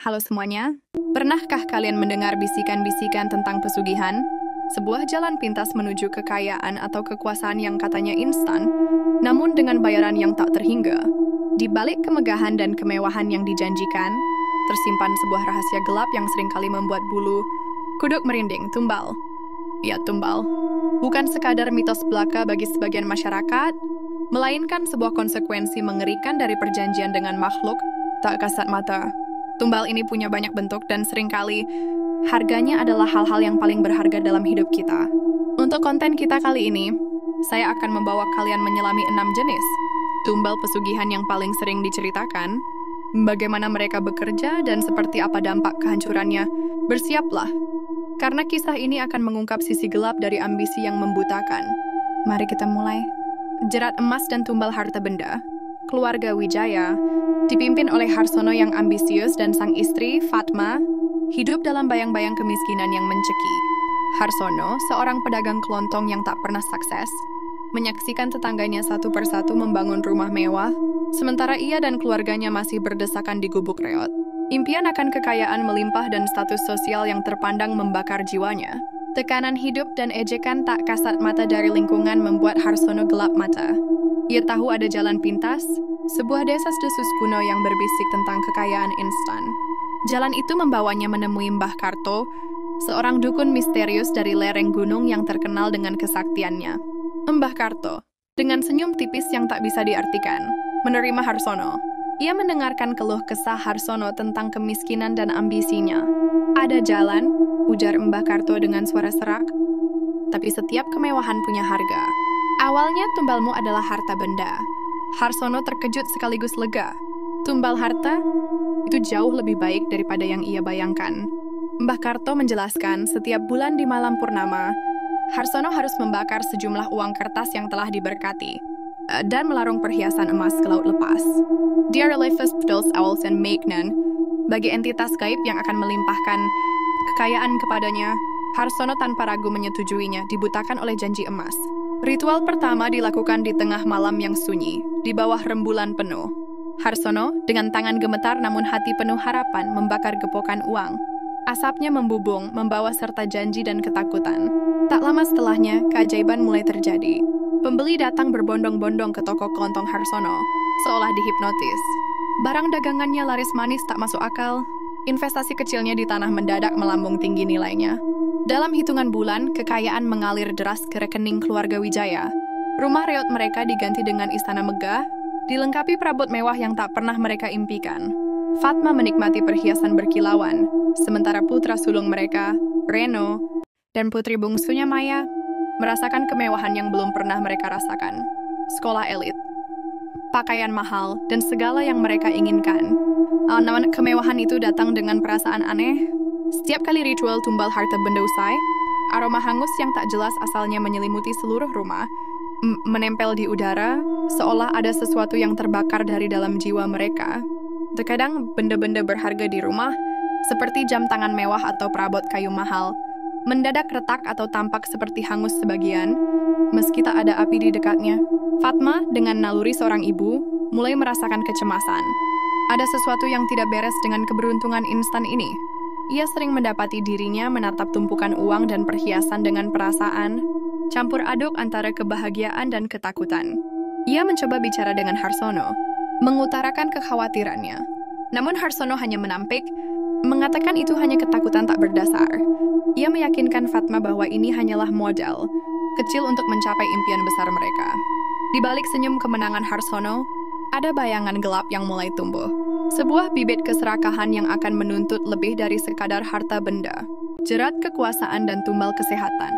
Halo semuanya, pernahkah kalian mendengar bisikan-bisikan tentang pesugihan? Sebuah jalan pintas menuju kekayaan atau kekuasaan yang katanya instan, namun dengan bayaran yang tak terhingga. Di balik kemegahan dan kemewahan yang dijanjikan, tersimpan sebuah rahasia gelap yang seringkali membuat bulu kuduk merinding. Tumbal. Ya, tumbal. Bukan sekadar mitos belaka bagi sebagian masyarakat, melainkan sebuah konsekuensi mengerikan dari perjanjian dengan makhluk tak kasat mata. Tumbal ini punya banyak bentuk dan seringkali harganya adalah hal-hal yang paling berharga dalam hidup kita. Untuk konten kita kali ini, saya akan membawa kalian menyelami 6 jenis tumbal pesugihan yang paling sering diceritakan, bagaimana mereka bekerja dan seperti apa dampak kehancurannya. Bersiaplah, karena kisah ini akan mengungkap sisi gelap dari ambisi yang membutakan. Mari kita mulai. Jerat emas dan tumbal harta benda. Keluarga Wijaya, dipimpin oleh Harsono yang ambisius dan sang istri, Fatma, hidup dalam bayang-bayang kemiskinan yang mencekik. Harsono, seorang pedagang kelontong yang tak pernah sukses, menyaksikan tetangganya satu persatu membangun rumah mewah, sementara ia dan keluarganya masih berdesakan di gubuk reot. Impian akan kekayaan melimpah dan status sosial yang terpandang membakar jiwanya. Tekanan hidup dan ejekan tak kasat mata dari lingkungan membuat Harsono gelap mata. Ia tahu ada jalan pintas, sebuah desas-desus kuno yang berbisik tentang kekayaan instan. Jalan itu membawanya menemui Mbah Karto, seorang dukun misterius dari lereng gunung yang terkenal dengan kesaktiannya. Mbah Karto, dengan senyum tipis yang tak bisa diartikan, menerima Harsono. Ia mendengarkan keluh kesah Harsono tentang kemiskinan dan ambisinya. Ada jalan, ujar Mbah Karto dengan suara serak, tapi setiap kemewahan punya harga. Awalnya tumbalmu adalah harta benda. Harsono terkejut sekaligus lega. Tumbal harta? Itu jauh lebih baik daripada yang ia bayangkan. Mbah Karto menjelaskan setiap bulan di malam purnama, Harsono harus membakar sejumlah uang kertas yang telah diberkati dan melarung perhiasan emas ke laut lepas. Dia reliefs pedals owls and Maignan. Bagi entitas gaib yang akan melimpahkan kekayaan kepadanya, Harsono tanpa ragu menyetujuinya, dibutakan oleh janji emas. Ritual pertama dilakukan di tengah malam yang sunyi, di bawah rembulan penuh. Harsono, dengan tangan gemetar namun hati penuh harapan, membakar gepokan uang. Asapnya membubung, membawa serta janji dan ketakutan. Tak lama setelahnya, keajaiban mulai terjadi. Pembeli datang berbondong-bondong ke toko kelontong Harsono, seolah dihipnotis. Barang dagangannya laris manis tak masuk akal. Investasi kecilnya di tanah mendadak melambung tinggi nilainya. Dalam hitungan bulan, kekayaan mengalir deras ke rekening keluarga Wijaya. Rumah reot mereka diganti dengan istana megah, dilengkapi perabot mewah yang tak pernah mereka impikan. Fatma menikmati perhiasan berkilauan, sementara putra sulung mereka, Reno, dan putri bungsunya Maya, merasakan kemewahan yang belum pernah mereka rasakan. Sekolah elit, pakaian mahal, dan segala yang mereka inginkan. Namun kemewahan itu datang dengan perasaan aneh. Setiap kali ritual tumbal harta benda usai, aroma hangus yang tak jelas asalnya menyelimuti seluruh rumah, menempel di udara, seolah ada sesuatu yang terbakar dari dalam jiwa mereka. Terkadang benda-benda berharga di rumah, seperti jam tangan mewah atau perabot kayu mahal, mendadak retak atau tampak seperti hangus sebagian, meski tak ada api di dekatnya. Fatma, dengan naluri seorang ibu, mulai merasakan kecemasan. Ada sesuatu yang tidak beres dengan keberuntungan instan ini. Ia sering mendapati dirinya menatap tumpukan uang dan perhiasan dengan perasaan campur aduk antara kebahagiaan dan ketakutan. Ia mencoba bicara dengan Harsono, mengutarakan kekhawatirannya. Namun Harsono hanya menampik, mengatakan itu hanya ketakutan tak berdasar. Ia meyakinkan Fatma bahwa ini hanyalah modal kecil untuk mencapai impian besar mereka. Di balik senyum kemenangan Harsono, ada bayangan gelap yang mulai tumbuh. Sebuah bibit keserakahan yang akan menuntut lebih dari sekadar harta benda. Jerat kekuasaan dan tumbal kesehatan.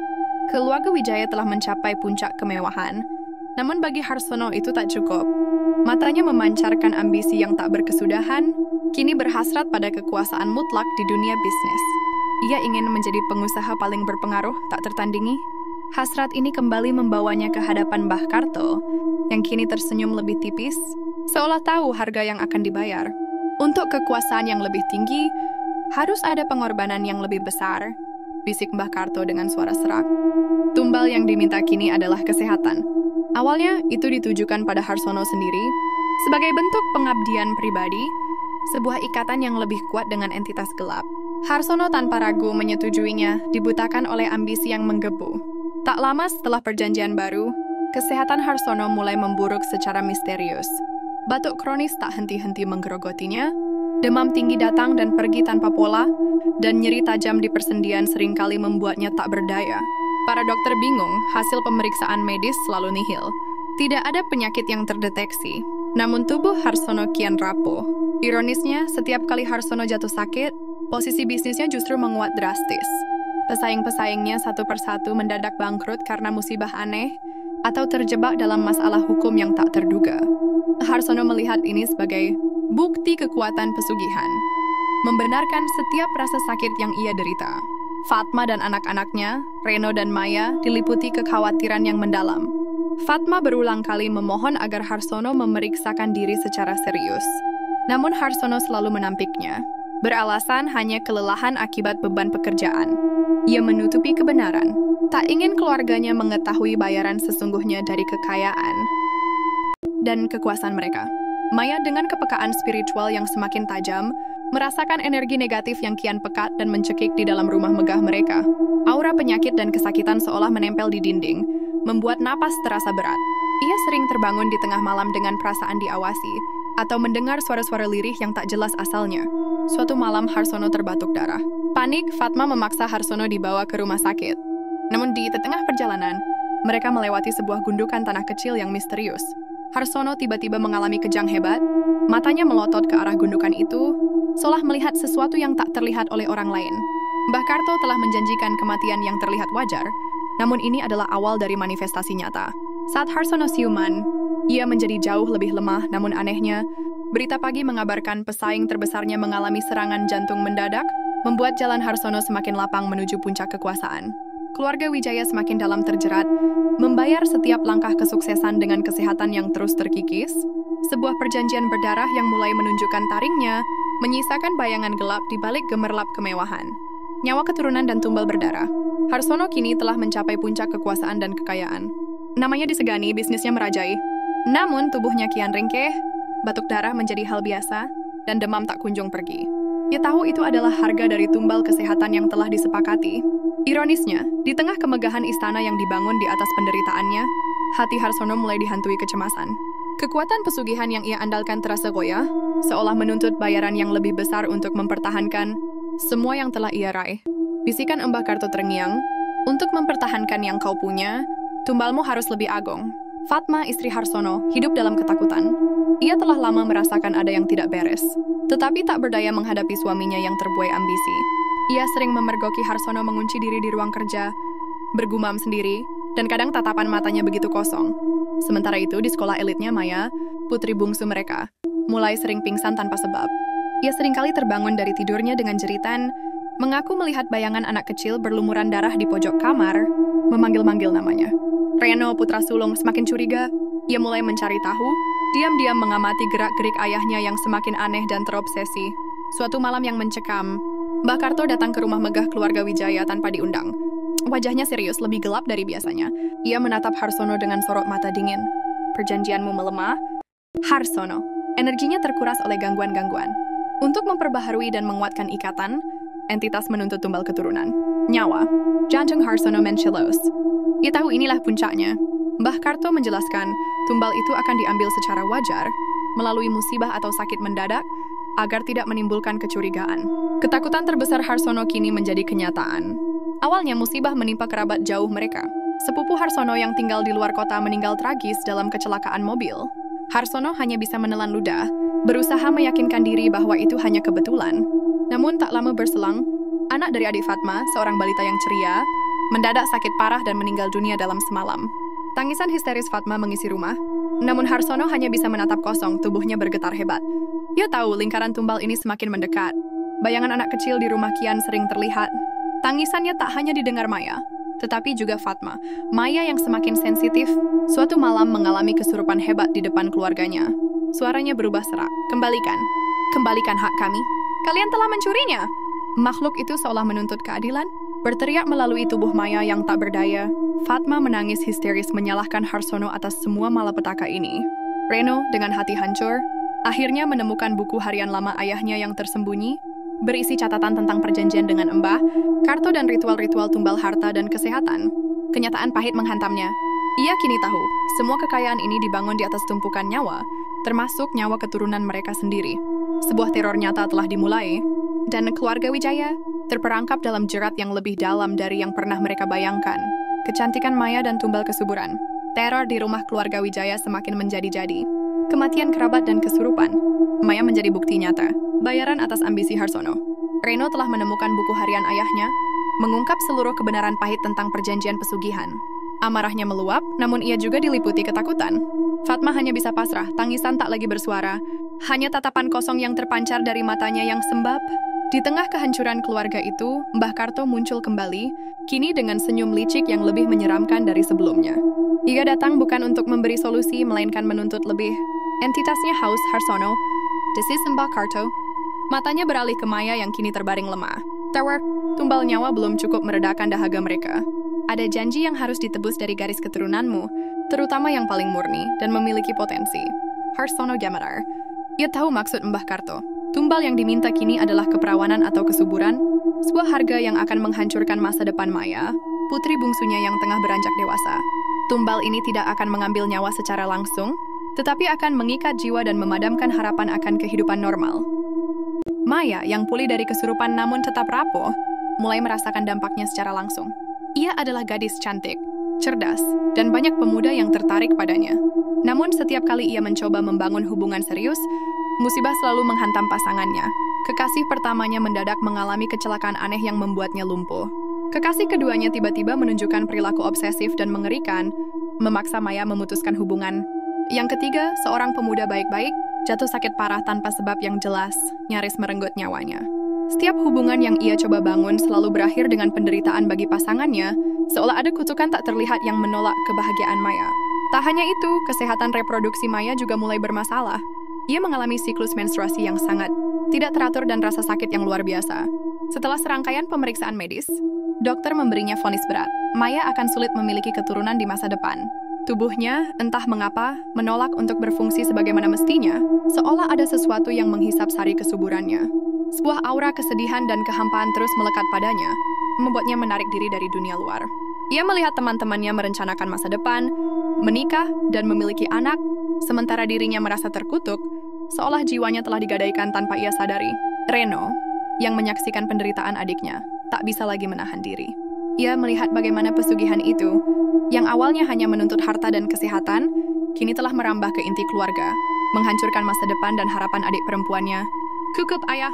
Keluarga Wijaya telah mencapai puncak kemewahan. Namun bagi Harsono itu tak cukup. Matanya memancarkan ambisi yang tak berkesudahan, kini berhasrat pada kekuasaan mutlak di dunia bisnis. Ia ingin menjadi pengusaha paling berpengaruh tak tertandingi. Hasrat ini kembali membawanya ke hadapan Mbah Karto, yang kini tersenyum lebih tipis, seolah tahu harga yang akan dibayar. Untuk kekuasaan yang lebih tinggi, harus ada pengorbanan yang lebih besar, bisik Mbah Karto dengan suara serak. Tumbal yang diminta kini adalah kesehatan. Awalnya itu ditujukan pada Harsono sendiri, sebagai bentuk pengabdian pribadi, sebuah ikatan yang lebih kuat dengan entitas gelap. Harsono tanpa ragu menyetujuinya, dibutakan oleh ambisi yang menggebu. Tak lama setelah perjanjian baru, kesehatan Harsono mulai memburuk secara misterius. Batuk kronis tak henti-henti menggerogotinya, demam tinggi datang dan pergi tanpa pola, dan nyeri tajam di persendian seringkali membuatnya tak berdaya. Para dokter bingung, hasil pemeriksaan medis selalu nihil. Tidak ada penyakit yang terdeteksi, namun tubuh Harsono kian rapuh. Ironisnya, setiap kali Harsono jatuh sakit, posisi bisnisnya justru menguat drastis. Pesaing-pesaingnya satu persatu mendadak bangkrut karena musibah aneh atau terjebak dalam masalah hukum yang tak terduga. Harsono melihat ini sebagai bukti kekuatan pesugihan, membenarkan setiap rasa sakit yang ia derita. Fatma dan anak-anaknya, Reno dan Maya, diliputi kekhawatiran yang mendalam. Fatma berulang kali memohon agar Harsono memeriksakan diri secara serius. Namun Harsono selalu menampiknya, beralasan hanya kelelahan akibat beban pekerjaan. Ia menutupi kebenaran, tak ingin keluarganya mengetahui bayaran sesungguhnya dari kekayaan dan kekuasaan mereka. Maya dengan kepekaan spiritual yang semakin tajam, merasakan energi negatif yang kian pekat dan mencekik di dalam rumah megah mereka. Aura penyakit dan kesakitan seolah menempel di dinding, membuat napas terasa berat. Ia sering terbangun di tengah malam dengan perasaan diawasi, atau mendengar suara-suara lirih yang tak jelas asalnya. Suatu malam Harsono terbatuk darah. Panik, Fatma memaksa Harsono dibawa ke rumah sakit. Namun di tengah perjalanan, mereka melewati sebuah gundukan tanah kecil yang misterius. Harsono tiba-tiba mengalami kejang hebat, matanya melotot ke arah gundukan itu, seolah melihat sesuatu yang tak terlihat oleh orang lain. Mbah Karto telah menjanjikan kematian yang terlihat wajar, namun ini adalah awal dari manifestasi nyata. Saat Harsono siuman, ia menjadi jauh lebih lemah, namun anehnya, berita pagi mengabarkan pesaing terbesarnya mengalami serangan jantung mendadak, membuat jalan Harsono semakin lapang menuju puncak kekuasaan. Keluarga Wijaya semakin dalam terjerat, membayar setiap langkah kesuksesan dengan kesehatan yang terus terkikis. Sebuah perjanjian berdarah yang mulai menunjukkan taringnya, menyisakan bayangan gelap di balik gemerlap kemewahan. Nyawa keturunan dan tumbal berdarah. Harsono kini telah mencapai puncak kekuasaan dan kekayaan. Namanya disegani, bisnisnya merajai. Namun tubuhnya kian ringkih, batuk darah menjadi hal biasa, dan demam tak kunjung pergi. Ia tahu itu adalah harga dari tumbal kesehatan yang telah disepakati. Ironisnya, di tengah kemegahan istana yang dibangun di atas penderitaannya, hati Harsono mulai dihantui kecemasan. Kekuatan pesugihan yang ia andalkan terasa goyah, seolah menuntut bayaran yang lebih besar untuk mempertahankan semua yang telah ia raih. Bisikan Mbah Karto terngiang, untuk mempertahankan yang kau punya, tumbalmu harus lebih agung. Fatma, istri Harsono, hidup dalam ketakutan. Ia telah lama merasakan ada yang tidak beres, tetapi tak berdaya menghadapi suaminya yang terbuai ambisi. Ia sering memergoki Harsono mengunci diri di ruang kerja, bergumam sendiri, dan kadang tatapan matanya begitu kosong. Sementara itu, di sekolah elitnya Maya, putri bungsu mereka, mulai sering pingsan tanpa sebab. Ia seringkali terbangun dari tidurnya dengan jeritan, mengaku melihat bayangan anak kecil berlumuran darah di pojok kamar, memanggil-manggil namanya. Reno, putra sulung, semakin curiga. Ia mulai mencari tahu, diam-diam mengamati gerak-gerik ayahnya yang semakin aneh dan terobsesi. Suatu malam yang mencekam, Mbah Karto datang ke rumah megah keluarga Wijaya tanpa diundang. Wajahnya serius, lebih gelap dari biasanya. Ia menatap Harsono dengan sorot mata dingin. Perjanjianmu melemah? Harsono, energinya terkuras oleh gangguan-gangguan. Untuk memperbaharui dan menguatkan ikatan, entitas menuntut tumbal keturunan. Nyawa. Jantung Harsono mencelos. Ia tahu inilah puncaknya. Mbah Karto menjelaskan, tumbal itu akan diambil secara wajar, melalui musibah atau sakit mendadak, agar tidak menimbulkan kecurigaan. Ketakutan terbesar Harsono kini menjadi kenyataan. Awalnya musibah menimpa kerabat jauh mereka. Sepupu Harsono yang tinggal di luar kota meninggal tragis dalam kecelakaan mobil. Harsono hanya bisa menelan ludah, berusaha meyakinkan diri bahwa itu hanya kebetulan. Namun tak lama berselang, anak dari adik Fatma, seorang balita yang ceria, mendadak sakit parah dan meninggal dunia dalam semalam. Tangisan histeris Fatma mengisi rumah, namun Harsono hanya bisa menatap kosong, tubuhnya bergetar hebat. Ia tahu lingkaran tumbal ini semakin mendekat. Bayangan anak kecil di rumah kian sering terlihat. Tangisannya tak hanya didengar Maya, tetapi juga Fatma. Maya yang semakin sensitif, suatu malam mengalami kesurupan hebat di depan keluarganya. Suaranya berubah serak. Kembalikan hak kami. Kalian telah mencurinya. Makhluk itu seolah menuntut keadilan, berteriak melalui tubuh Maya yang tak berdaya. Fatma menangis histeris menyalahkan Harsono atas semua malapetaka ini. Reno dengan hati hancur, Akhirnya menemukan buku harian lama ayahnya yang tersembunyi, berisi catatan tentang perjanjian dengan Mbah Karto dan ritual-ritual tumbal harta dan kesehatan. Kenyataan pahit menghantamnya. Ia kini tahu, semua kekayaan ini dibangun di atas tumpukan nyawa, termasuk nyawa keturunan mereka sendiri. Sebuah teror nyata telah dimulai, dan keluarga Wijaya terperangkap dalam jerat yang lebih dalam dari yang pernah mereka bayangkan. Kecantikan Maya dan tumbal kesuburan. Teror di rumah keluarga Wijaya semakin menjadi-jadi. Kematian kerabat dan kesurupan. Maya menjadi bukti nyata. Bayaran atas ambisi Harsono. Reno telah menemukan buku harian ayahnya, mengungkap seluruh kebenaran pahit tentang perjanjian pesugihan. Amarahnya meluap, namun ia juga diliputi ketakutan. Fatma hanya bisa pasrah, tangisan tak lagi bersuara. Hanya tatapan kosong yang terpancar dari matanya yang sembab. Di tengah kehancuran keluarga itu, Mbah Karto muncul kembali, kini dengan senyum licik yang lebih menyeramkan dari sebelumnya. Ia datang bukan untuk memberi solusi, melainkan menuntut lebih. Entitasnya haus Harsono, desis Mbah Karto. Matanya beralih ke Maya yang kini terbaring lemah. Tower, tumbal nyawa belum cukup meredakan dahaga mereka. Ada janji yang harus ditebus dari garis keturunanmu, terutama yang paling murni dan memiliki potensi. Harsono gemetar. Ia tahu maksud Mbah Karto. Tumbal yang diminta kini adalah keperawanan atau kesuburan, sebuah harga yang akan menghancurkan masa depan Maya, putri bungsunya yang tengah beranjak dewasa. Tumbal ini tidak akan mengambil nyawa secara langsung, tetapi akan mengikat jiwa dan memadamkan harapan akan kehidupan normal. Maya, yang pulih dari kesurupan namun tetap rapuh, mulai merasakan dampaknya secara langsung. Ia adalah gadis cantik, cerdas, dan banyak pemuda yang tertarik padanya. Namun setiap kali ia mencoba membangun hubungan serius, musibah selalu menghantam pasangannya. Kekasih pertamanya mendadak mengalami kecelakaan aneh yang membuatnya lumpuh. Kekasih keduanya tiba-tiba menunjukkan perilaku obsesif dan mengerikan, memaksa Maya memutuskan hubungan. Yang ketiga, seorang pemuda baik-baik jatuh sakit parah tanpa sebab yang jelas, nyaris merenggut nyawanya. Setiap hubungan yang ia coba bangun selalu berakhir dengan penderitaan bagi pasangannya, seolah ada kutukan tak terlihat yang menolak kebahagiaan Maya. Tak hanya itu, kesehatan reproduksi Maya juga mulai bermasalah. Ia mengalami siklus menstruasi yang sangat tidak teratur dan rasa sakit yang luar biasa. Setelah serangkaian pemeriksaan medis, dokter memberinya vonis berat. Maya akan sulit memiliki keturunan di masa depan. Tubuhnya, entah mengapa, menolak untuk berfungsi sebagaimana mestinya, seolah ada sesuatu yang menghisap sari kesuburannya. Sebuah aura kesedihan dan kehampaan terus melekat padanya, membuatnya menarik diri dari dunia luar. Ia melihat teman-temannya merencanakan masa depan, menikah, dan memiliki anak, sementara dirinya merasa terkutuk, seolah jiwanya telah digadaikan tanpa ia sadari. Reno, yang menyaksikan penderitaan adiknya, tak bisa lagi menahan diri. Ia melihat bagaimana pesugihan itu, yang awalnya hanya menuntut harta dan kesehatan, kini telah merambah ke inti keluarga, menghancurkan masa depan dan harapan adik perempuannya. "Cukup, ayah!"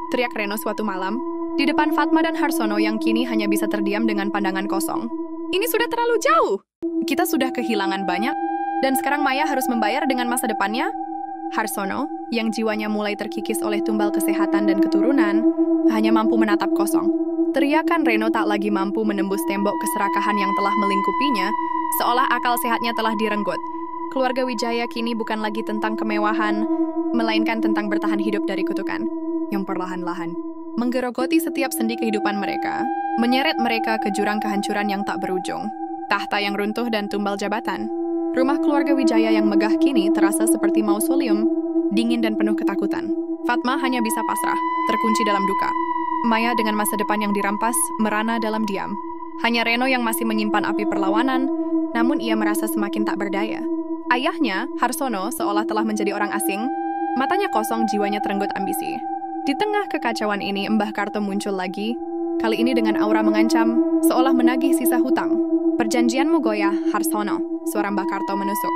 teriak Reno suatu malam, di depan Fatma dan Harsono yang kini hanya bisa terdiam dengan pandangan kosong. "Ini sudah terlalu jauh! Kita sudah kehilangan banyak, dan sekarang Maya harus membayar dengan masa depannya?" Harsono, yang jiwanya mulai terkikis oleh tumbal kesehatan dan keturunan, hanya mampu menatap kosong. Teriakan Reno tak lagi mampu menembus tembok keserakahan yang telah melingkupinya, seolah akal sehatnya telah direnggut. Keluarga Wijaya kini bukan lagi tentang kemewahan, melainkan tentang bertahan hidup dari kutukan yang perlahan-lahan menggerogoti setiap sendi kehidupan mereka, menyeret mereka ke jurang kehancuran yang tak berujung. Tahta yang runtuh dan tumbal jabatan. Rumah keluarga Wijaya yang megah kini terasa seperti mausoleum, dingin dan penuh ketakutan. Fatma hanya bisa pasrah, terkunci dalam duka. Maya dengan masa depan yang dirampas, merana dalam diam. Hanya Reno yang masih menyimpan api perlawanan, namun ia merasa semakin tak berdaya. Ayahnya, Harsono, seolah telah menjadi orang asing, matanya kosong, jiwanya terenggut ambisi. Di tengah kekacauan ini, Mbah Karto muncul lagi, kali ini dengan aura mengancam, seolah menagih sisa hutang. "Perjanjianmu goyah, Harsono," suara Mbah Karto menusuk.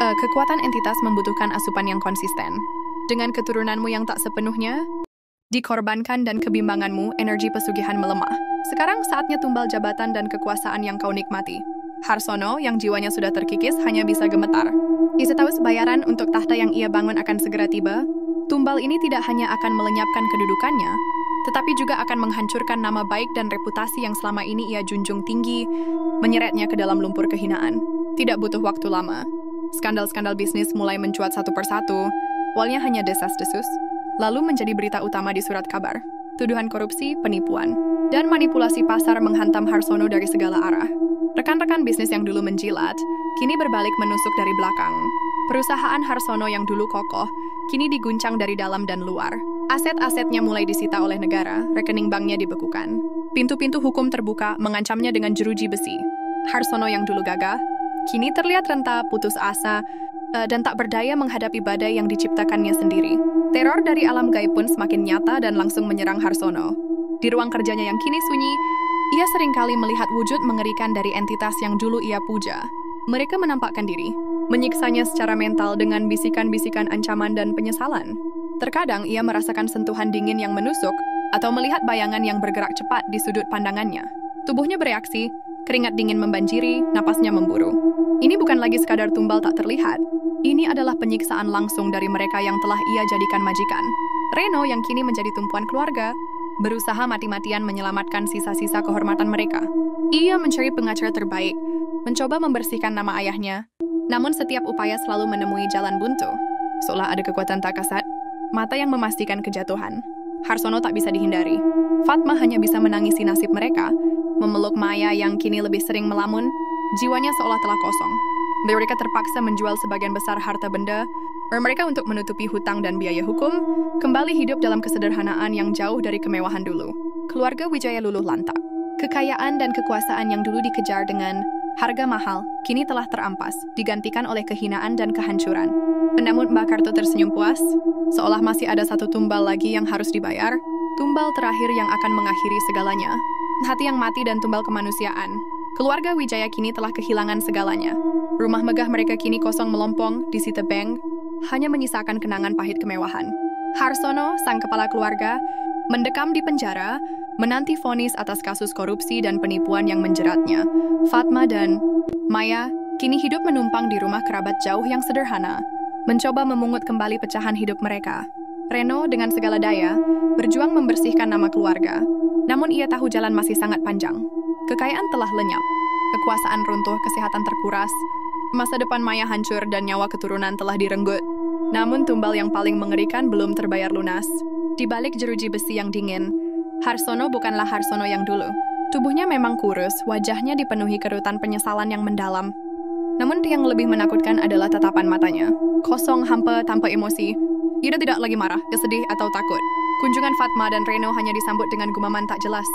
Kekuatan entitas membutuhkan asupan yang konsisten. Dengan keturunanmu yang tak sepenuhnya dikorbankan dan kebimbanganmu, energi pesugihan melemah. Sekarang saatnya tumbal jabatan dan kekuasaan yang kau nikmati. Harsono, yang jiwanya sudah terkikis, hanya bisa gemetar. Ia tahu sebayaran untuk tahta yang ia bangun akan segera tiba. Tumbal ini tidak hanya akan melenyapkan kedudukannya, tetapi juga akan menghancurkan nama baik dan reputasi yang selama ini ia junjung tinggi, menyeretnya ke dalam lumpur kehinaan. Tidak butuh waktu lama. Skandal-skandal bisnis mulai mencuat satu persatu, awalnya hanya desas-desus, lalu menjadi berita utama di surat kabar. Tuduhan korupsi, penipuan, dan manipulasi pasar menghantam Harsono dari segala arah. Rekan-rekan bisnis yang dulu menjilat, kini berbalik menusuk dari belakang. Perusahaan Harsono yang dulu kokoh, kini diguncang dari dalam dan luar. Aset-asetnya mulai disita oleh negara, rekening banknya dibekukan. Pintu-pintu hukum terbuka mengancamnya dengan jeruji besi. Harsono yang dulu gagah, kini terlihat renta, putus asa, dan tak berdaya menghadapi badai yang diciptakannya sendiri. Teror dari alam gaib pun semakin nyata dan langsung menyerang Harsono. Di ruang kerjanya yang kini sunyi, ia seringkali melihat wujud mengerikan dari entitas yang dulu ia puja. Mereka menampakkan diri, menyiksanya secara mental dengan bisikan-bisikan ancaman dan penyesalan. Terkadang ia merasakan sentuhan dingin yang menusuk atau melihat bayangan yang bergerak cepat di sudut pandangannya. Tubuhnya bereaksi, keringat dingin membanjiri, napasnya memburu. Ini bukan lagi sekadar tumbal tak terlihat. Ini adalah penyiksaan langsung dari mereka yang telah ia jadikan majikan. Reno yang kini menjadi tumpuan keluarga, berusaha mati-matian menyelamatkan sisa-sisa kehormatan mereka. Ia mencari pengacara terbaik, mencoba membersihkan nama ayahnya, namun setiap upaya selalu menemui jalan buntu. Seolah ada kekuatan tak kasat, mata yang memastikan kejatuhan. Harsono tak bisa dihindari. Fatma hanya bisa menangisi nasib mereka, memeluk Maya yang kini lebih sering melamun, jiwanya seolah telah kosong. Mereka terpaksa menjual sebagian besar harta benda, mereka untuk menutupi hutang dan biaya hukum, kembali hidup dalam kesederhanaan yang jauh dari kemewahan dulu. Keluarga Wijaya luluh lantak. Kekayaan dan kekuasaan yang dulu dikejar dengan harga mahal, kini telah terampas, digantikan oleh kehinaan dan kehancuran. Namun Mbak Karto tersenyum puas, seolah masih ada satu tumbal lagi yang harus dibayar, tumbal terakhir yang akan mengakhiri segalanya. Hati yang mati dan tumbal kemanusiaan. Keluarga Wijaya kini telah kehilangan segalanya. Rumah megah mereka kini kosong melompong, disita bank, hanya menyisakan kenangan pahit kemewahan. Harsono, sang kepala keluarga, mendekam di penjara, menanti vonis atas kasus korupsi dan penipuan yang menjeratnya. Fatma dan Maya kini hidup menumpang di rumah kerabat jauh yang sederhana, mencoba memungut kembali pecahan hidup mereka. Reno dengan segala daya berjuang membersihkan nama keluarga, namun ia tahu jalan masih sangat panjang. Kekayaan telah lenyap, kekuasaan runtuh, kesehatan terkuras, masa depan Maya hancur dan nyawa keturunan telah direnggut. Namun tumbal yang paling mengerikan belum terbayar lunas. Di balik jeruji besi yang dingin, Harsono bukanlah Harsono yang dulu. Tubuhnya memang kurus, wajahnya dipenuhi kerutan penyesalan yang mendalam. Namun yang lebih menakutkan adalah tatapan matanya. Kosong, hampa, tanpa emosi. Ia tidak lagi marah, sedih, atau takut. Kunjungan Fatma dan Reno hanya disambut dengan gumaman tak jelas,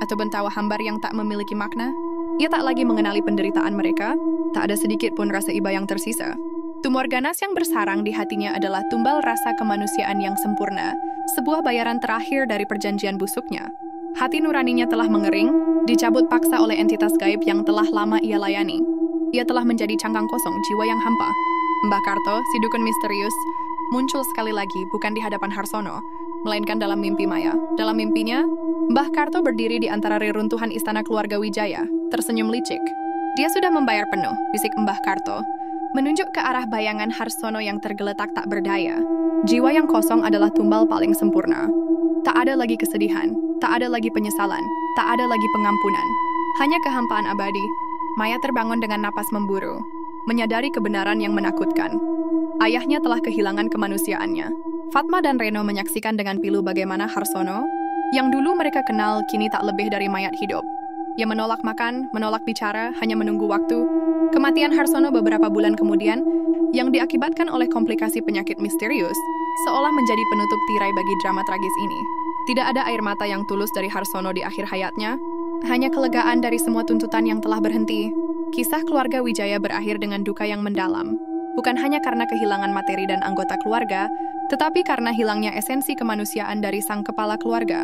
atau bentawa hambar yang tak memiliki makna. Ia tak lagi mengenali penderitaan mereka, tak ada sedikit pun rasa iba yang tersisa. Tumor ganas yang bersarang di hatinya adalah tumbal rasa kemanusiaan yang sempurna, sebuah bayaran terakhir dari perjanjian busuknya. Hati nuraninya telah mengering, dicabut paksa oleh entitas gaib yang telah lama ia layani. Ia telah menjadi cangkang kosong, jiwa yang hampa. Mbah Karto, si dukun misterius, muncul sekali lagi bukan di hadapan Harsono, melainkan dalam mimpi Maya. Dalam mimpinya, Mbah Karto berdiri di antara reruntuhan istana keluarga Wijaya, tersenyum licik. Dia sudah membayar penuh, bisik Mbah Karto, menunjuk ke arah bayangan Harsono yang tergeletak tak berdaya. Jiwa yang kosong adalah tumbal paling sempurna. Tak ada lagi kesedihan, tak ada lagi penyesalan, tak ada lagi pengampunan. Hanya kehampaan abadi. Maya terbangun dengan napas memburu, menyadari kebenaran yang menakutkan. Ayahnya telah kehilangan kemanusiaannya. Fatma dan Reno menyaksikan dengan pilu bagaimana Harsono, yang dulu mereka kenal, kini tak lebih dari mayat hidup. Ia menolak makan, menolak bicara, hanya menunggu waktu. Kematian Harsono beberapa bulan kemudian, yang diakibatkan oleh komplikasi penyakit misterius, seolah menjadi penutup tirai bagi drama tragis ini. Tidak ada air mata yang tulus dari Harsono di akhir hayatnya, hanya kelegaan dari semua tuntutan yang telah berhenti. Kisah keluarga Wijaya berakhir dengan duka yang mendalam, bukan hanya karena kehilangan materi dan anggota keluarga, tetapi karena hilangnya esensi kemanusiaan dari sang kepala keluarga.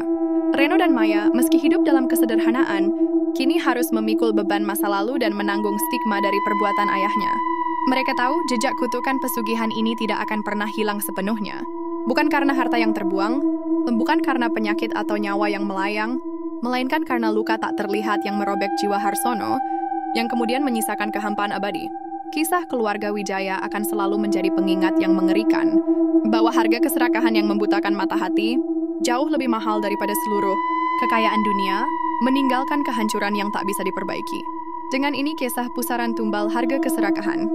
Reno dan Maya, meski hidup dalam kesederhanaan, kini harus memikul beban masa lalu dan menanggung stigma dari perbuatan ayahnya. Mereka tahu jejak kutukan pesugihan ini tidak akan pernah hilang sepenuhnya. Bukan karena harta yang terbuang, bukan karena penyakit atau nyawa yang melayang, melainkan karena luka tak terlihat yang merobek jiwa Harsono, yang kemudian menyisakan kehampaan abadi. Kisah keluarga Wijaya akan selalu menjadi pengingat yang mengerikan, bahwa harga keserakahan yang membutakan mata hati jauh lebih mahal daripada seluruh kekayaan dunia, meninggalkan kehancuran yang tak bisa diperbaiki. Dengan ini kisah pusaran tumbal harga keserakahan